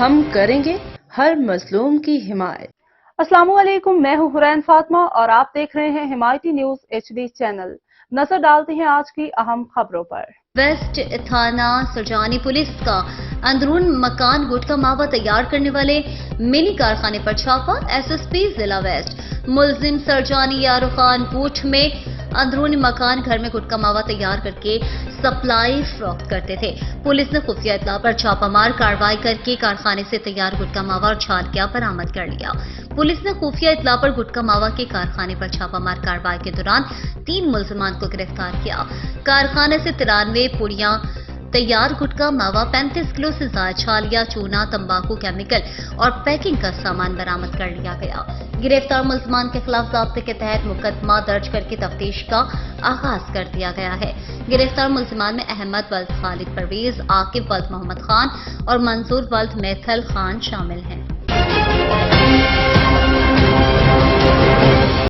ہم کریں گے ہر مظلوم کی حمایت۔ السلام علیکم، میں ہوں حرین فاطمہ اور آپ دیکھ رہے ہیں حمایتی نیوز HD چینل۔ نظر ڈالتے ہیں آج کی اہم خبروں پر۔ ویسٹ تھانہ سرجانی پولیس کا اندرون مکان گٹکا ماوا تیار کرنے والے منی کارخانے پر چھاپا۔ SSP ضلع ویسٹ ملزم سرجانی یارو خان کوٹ میں اندرونی مکان گھر میں گٹکا ماوا تیار کر کے سپلائی فروخت کرتے تھے۔ پولیس نے خفیہ اطلاع پر چھاپہ مار کارروائی کر کے کارخانے سے تیار گٹکا ماوا اور چھالکیا برآمد کر لیا۔ پولیس نے خفیہ اطلاع پر گٹکا ماوا کے کارخانے پر چھاپہ مار کارروائی کے دوران 3 ملزمان کو گرفتار کیا۔ کارخانے سے 93 پڑیاں تیار گٹکا ماوا، 35 کلو سے زائد چھالیا، چونا، تمباکو کیمیکل اور پیکنگ کا سامان برآمد کر لیا گیا۔ گرفتار ملزمان کے خلاف ضابطے کے تحت مقدمہ درج کر کے تفتیش کا آغاز کر دیا گیا ہے۔ گرفتار ملزمان میں احمد ولد خالد پرویز، عاقب ولد محمد خان اور منظور ولد میتھل خان شامل ہیں۔